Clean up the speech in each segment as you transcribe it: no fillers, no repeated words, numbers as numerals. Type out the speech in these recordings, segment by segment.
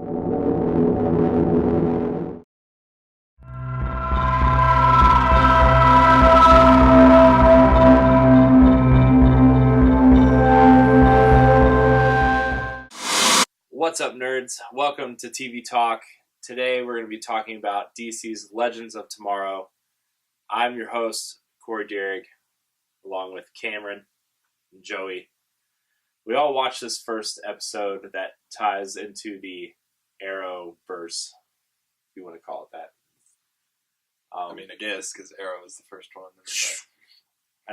What's up, nerds? Welcome to TV Talk. Today we're going to be talking about DC's Legends of Tomorrow. I'm your host, Corey Dierig, along with Cameron and Joey. We all watched this first episode that ties into the Arrowverse, if you want to call it that. I guess, because Arrow was the first one. I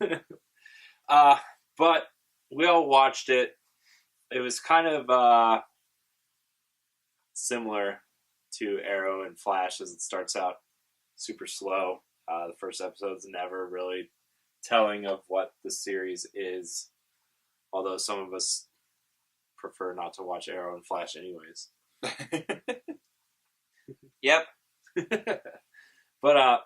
know. But we all watched it. It was kind of similar to Arrow and Flash, as it starts out super slow. The first episode's never really telling of what the series is, although some of us prefer not to watch Arrow and Flash anyways. Yep. But I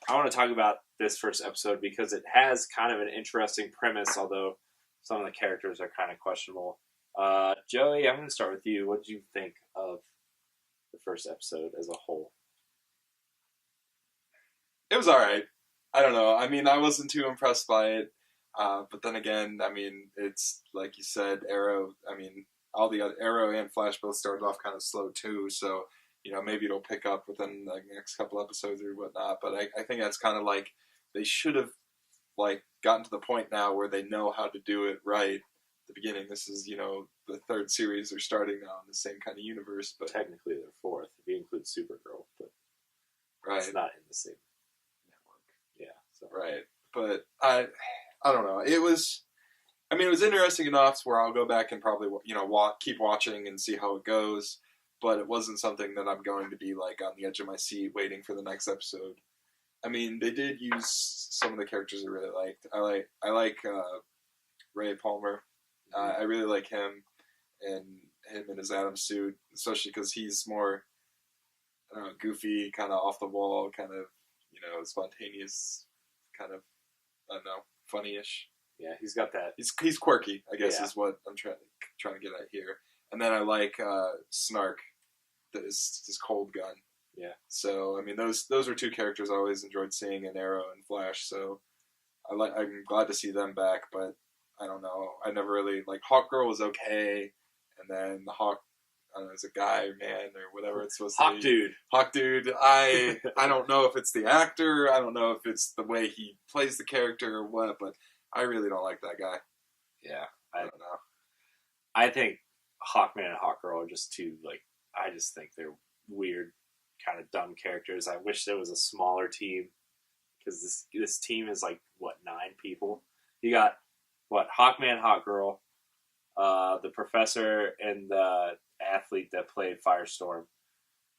want to talk about this first episode because it has kind of an interesting premise, although some of the characters are kind of questionable. Joey, I'm going to start with you. What did you think of the first episode as a whole? It was alright. I don't know. I wasn't too impressed by it. But then again, it's like you said, Arrow. All the other Arrow and Flash both started off kind of slow too. So, maybe it'll pick up within the next couple episodes or whatnot. But I think that's kind of like they should have gotten to the point now where they know how to do it right at the beginning. This is, the third series they're starting now in the same kind of universe. But technically they're fourth, if you include Supergirl. But right. It's not in the same network. Yeah. So. Right. But I don't know. It was interesting enough where I'll go back and probably, keep watching and see how it goes. But it wasn't something that I'm going to be on the edge of my seat waiting for the next episode. They did use some of the characters I really liked. I like Ray Palmer. I really like him in his Atom suit, especially because he's more goofy, kind of off the wall, kind of spontaneous, kind of funny-ish. Yeah, he's got that. He's quirky, I guess, is what I'm trying to get at here. And then I like Snark, his cold gun. Yeah. So those are two characters I always enjoyed seeing in Arrow and Flash. So I'm glad to see them back, but I don't know. I never really Hawkgirl was okay, and then the Hawk, I don't know, is a guy or man or whatever it's supposed to be. Hawk Dude. I don't know if it's the actor. I don't know if it's the way he plays the character or what, but I really don't like that guy. Yeah. I don't know. I think Hawkman and Hawkgirl are just too I just think they're weird, kind of dumb characters. I wish there was a smaller team, because this team is 9 people. You got Hawkman, Hawkgirl, the professor, and the athlete that played Firestorm.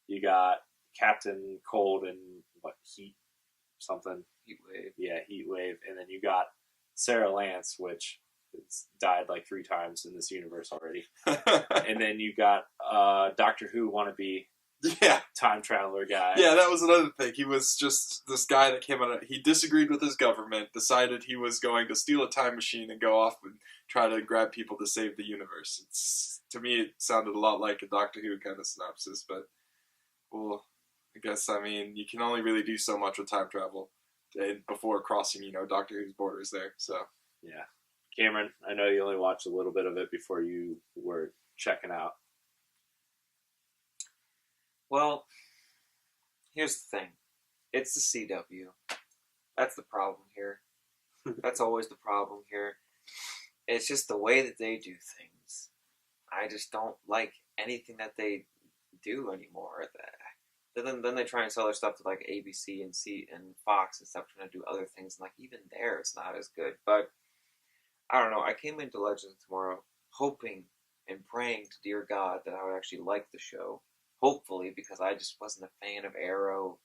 You got Captain Cold and Heat something. Heatwave. Yeah, Heatwave, and then you got Sarah Lance, which has died 3 times in this universe already. And then you got Doctor Who wannabe. Yeah. Time traveler guy. Yeah, that was another thing. He was just this guy that came out. He disagreed with his government, decided he was going to steal a time machine and go off and try to grab people to save the universe. To me, it sounded a lot like a Doctor Who kind of synopsis, but, well, I guess, you can only really do so much with time travel before crossing, Doctor Who's borders there, so. Yeah. Cameron, I know you only watched a little bit of it before you were checking out. Well, here's the thing. It's the CW. That's the problem here. That's always the problem here. It's just the way that they do things. I just don't like anything that they do anymore. Then they try and sell their stuff to ABC and Fox and stuff, trying to do other things. And even there, it's not as good. But I don't know. I came into Legends of Tomorrow hoping and praying to dear God that I would actually like the show. Hopefully, because I just wasn't a fan of Arrow.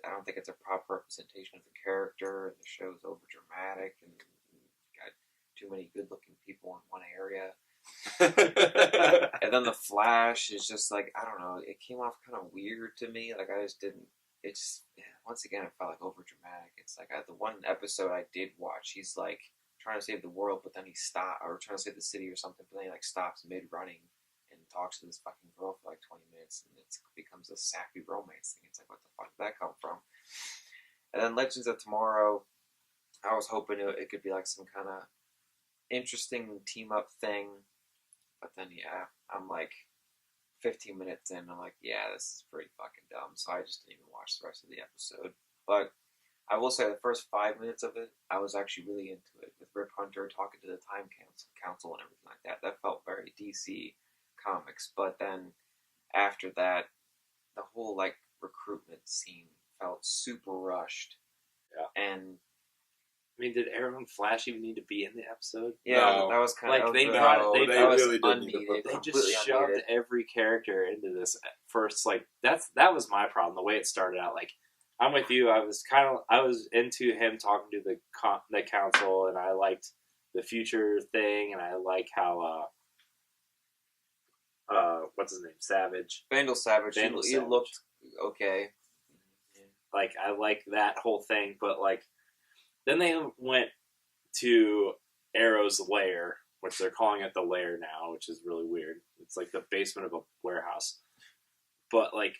I don't think it's a proper representation of the character, and the show's over dramatic, and got too many good-looking people in one area. And then the Flash is just I don't know, it came off kind of weird to me. I just didn't. Once again, it felt over dramatic. It's the one episode I did watch, he's trying to save the world, but then he stopped, or trying to save the city or something, but then he stops mid-running. talks to this fucking girl for like 20 minutes, and it becomes a sappy romance thing. It's like, what the fuck did that come from? And then Legends of Tomorrow, I was hoping it could be like some kind of interesting team up thing, but then yeah, I'm like 15 minutes in, I'm like, yeah, this is pretty fucking dumb, so I just didn't even watch the rest of the episode. But I will say the first 5 minutes of it, I was actually really into it, with Rip Hunter talking to the Time Council and everything like that. That felt very DC Comics, but then after that, the whole like recruitment scene felt super rushed. Yeah. And I mean, did Arrow and Flash even need to be in the episode? yeah, No. that was kind Like, of they really, brought- they that was really did need to unneeded. put They them. just Completely shoved unneeded. every character into this at first. Like that was my problem. The way it started out, like I'm with you. I was into him talking to the council, and I liked the future thing, and I like how what's his name, Savage. Vandal Savage, Vandal he Savage. looked okay. Like I like that whole thing, but like then they went to Arrow's lair, which they're calling it the lair now, which is really weird. It's like the basement of a warehouse. But like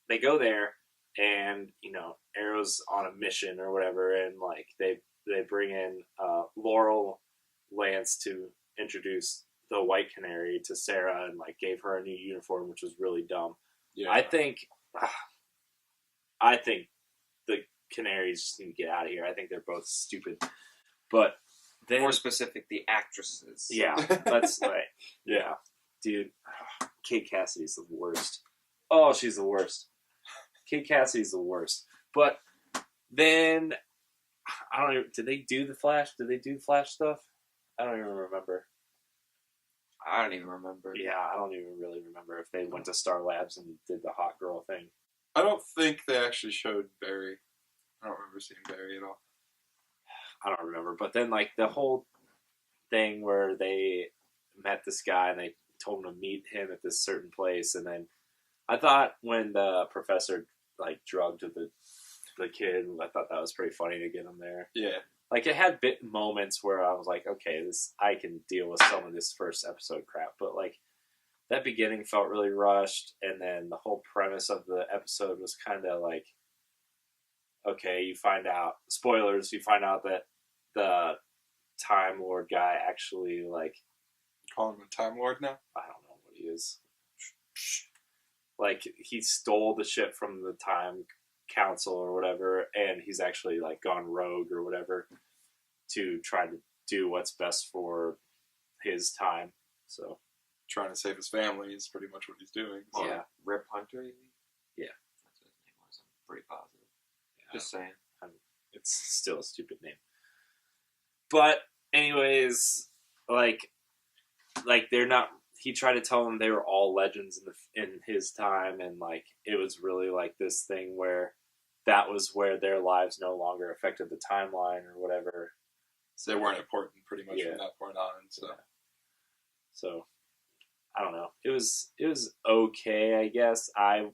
they go there, and Arrow's on a mission or whatever, and like they bring in Laurel Lance to introduce the White Canary to Sarah, and like gave her a new uniform, which was really dumb. Yeah. I think the Canaries just need to get out of here. I think they're both stupid. But then, More specific, the actresses. yeah, that's right. Yeah, dude, Kate Cassidy's the worst. Oh, she's the worst. Kate Cassidy's the worst. But then I don't even. Did they do the Flash? Did they do Flash stuff? I don't even remember. I don't even remember. Yeah, I don't even really remember if they went to Star Labs and did the hot girl thing. I don't think they actually showed Barry. I don't remember seeing Barry at all. I don't remember. But then, like, the whole thing where they met this guy and they told him to meet him at this certain place. And then I thought when the professor, like, drugged the kid, I thought that was pretty funny to get him there. Yeah. Like, it had moments where I was like, okay, I can deal with some of this first episode crap. But, like, that beginning felt really rushed. And then the whole premise of the episode was kind of like, okay, you find out, spoilers, you find out that the Time Lord guy actually, like, Call him a Time Lord now? I don't know what he is. Like, he stole the shit from the Time Council or whatever, and he's actually, like, gone rogue or whatever to try to do what's best for his time. So, Trying to save his family is pretty much what he's doing. So. yeah. Rip Hunter, you mean? Yeah. That's what his name was. I'm pretty positive. Yeah. Just saying. It's still a stupid name. But anyways, like they're not. He tried to tell them they were all legends in his time, and like it was really like this thing where that was where their lives no longer affected the timeline or whatever. So they weren't important pretty much Yeah. from that point on. So. Yeah. So I don't know. It was okay, I guess. I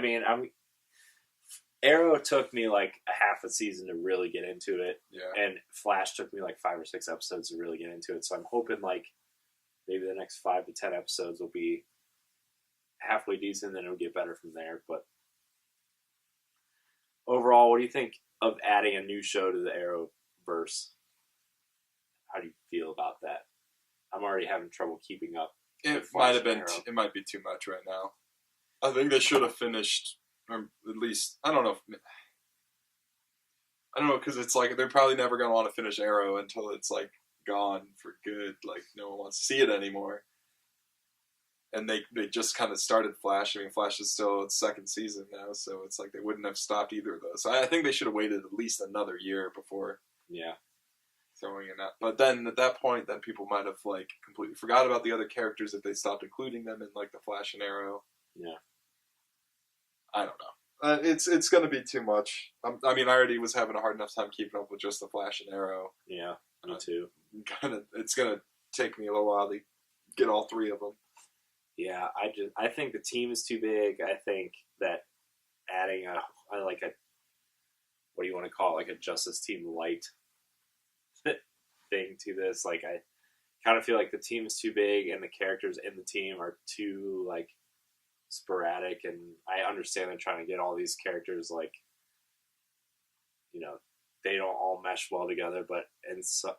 mean, Arrow took me like a half a season to really get into it, Yeah. and Flash took me like 5 or 6 episodes to really get into it. So I'm hoping like maybe the next 5 to 10 episodes will be halfway decent, then it'll get better from there. But overall, what do you think of adding a new show to the Arrowverse? How do you feel about that? I'm already having trouble keeping up. It with might Flash have been. and Arrow. It might be too much right now. I think they should have finished, or at least I don't know. I don't know because it's like they're probably never gonna want to finish Arrow until it's like gone for good. Like no one wants to see it anymore. And they just kind of started Flash. I mean, Flash is still its second season now, so it's like they wouldn't have stopped either of those. So I think they should have waited at least another year before Yeah. throwing it out. But then at that point, then people might have like completely forgot about the other characters if they stopped including them in like the Flash and Arrow. Yeah. I don't know. It's going to be too much. I mean, I already was having a hard enough time keeping up with just the Flash and Arrow. Yeah. Me too. It's going to take me a little while to get all 3 of them. Yeah, I think the team is too big. I think that adding a what do you want to call it, like a Justice Team Light thing to this, like I kind of feel like the team is too big and the characters in the team are too like sporadic. And I understand they're trying to get all these characters like, you know, they don't all mesh well together, but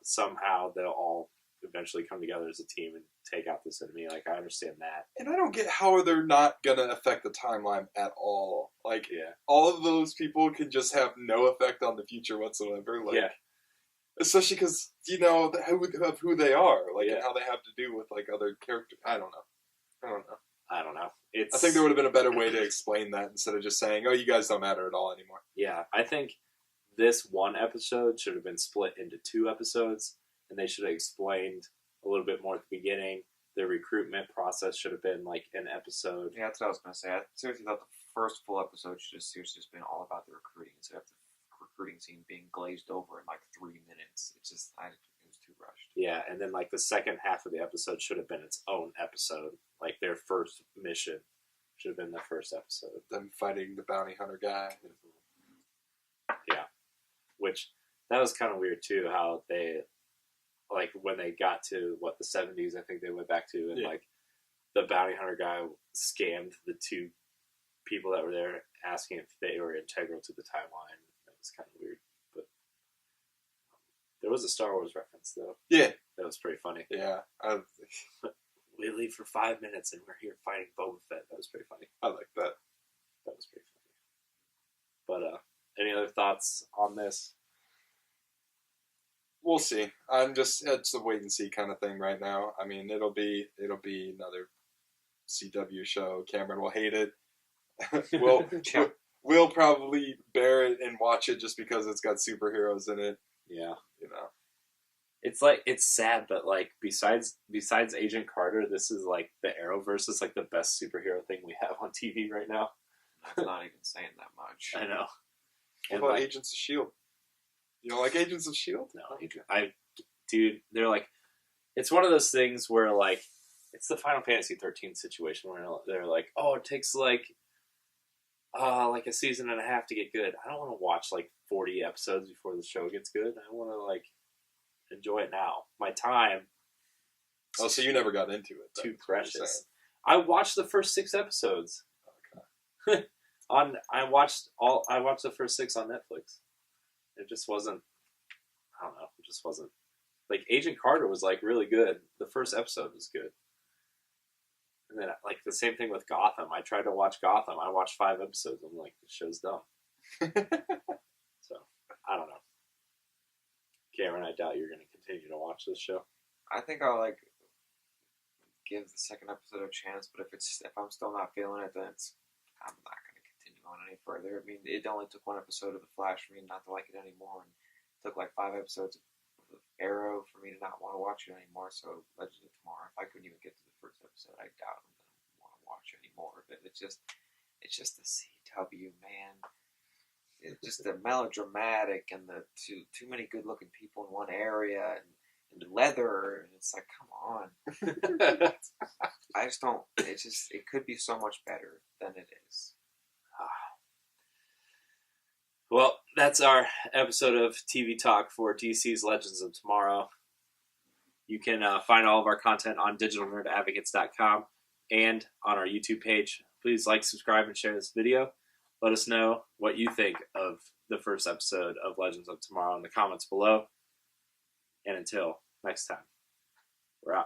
somehow they'll all eventually come together as a team and take out this enemy. Like, I understand that. And I don't get how they're not going to affect the timeline at all. Like, Yeah. all of those people can just have no effect on the future whatsoever. Like, Yeah. especially because, you know, of who they are. Like, Yeah. and how they have to do with, like, other characters. I don't know. It's, I think there would have been a better way to explain that instead of just saying, oh, you guys don't matter at all anymore. Yeah, I think this one episode should have been split into 2 episodes, and they should have explained a little bit more at the beginning. The recruitment process should have been like an episode. Yeah, that's what I was going to say. I seriously thought the first full episode should have seriously just been all about the recruiting instead of the recruiting scene being glazed over in like 3 minutes. It was too rushed. Yeah, and then like the second half of the episode should have been its own episode. Like their first mission should have been the first episode. Them fighting the bounty hunter guy. Yeah, which that was kind of weird too. How they, like, when they got to what the 70s, I think they went back to, and like the bounty hunter guy scammed the 2 people that were there, asking if they were integral to the timeline. That was kind of weird, but there was a Star Wars reference though. Yeah, That was pretty funny. yeah. We leave for 5 minutes and we're here fighting Boba Fett. That was pretty funny. I like that. That was pretty funny. But any other thoughts on this? We'll see. It's a wait and see kind of thing right now. I mean, it'll be another CW show. Cameron will hate it. We'll probably bear it and watch it just because it's got superheroes in it. Yeah. You know. It's sad, but like besides Agent Carter, this is like the Arrowverse is like the best superhero thing we have on TV right now. That's not even saying that much. I know. What And about like, Agents of S.H.I.E.L.D.? You don't like Agents of S.H.I.E.L.D.? no, dude, they're like, it's one of those things where like, it's the Final Fantasy 13 situation where they're like, oh, it takes like a season and a half to get good. I don't want to watch like 40 episodes before the show gets good. I want to like enjoy it now. My time. Oh, so you never got into it. Too precious. I watched the first 6 episodes. Okay. I watched the first 6 on Netflix. It just wasn't. I don't know. It just wasn't. Like Agent Carter was like really good. The first episode was good. And then like the same thing with Gotham. I tried to watch Gotham. I watched 5 episodes. I'm like, this show's dumb. So I don't know. Cameron, I doubt you're going to continue to watch this show. I think I'll like give the second episode a chance, but if I'm still not feeling it, then I'm not going to continue on any further. I mean, it only took 1 episode of The Flash for me not to like it anymore, and it took like 5 episodes of Arrow for me to not want to watch it anymore. So Legends of Tomorrow, if I couldn't even get to the first episode, I doubt I'm going to want to watch any more of it. It's just the CW, man. It's just the melodramatic and the too many good looking people in one area and leather, and it's like, come on. I just don't. It could be so much better than it is. Well, that's our episode of TV Talk for DC's Legends of Tomorrow. You can find all of our content on digitalnerdadvocates.com and on our YouTube page. Please like, subscribe, and share this video. Let us know what you think of the first episode of Legends of Tomorrow in the comments below. And until next time, we're out.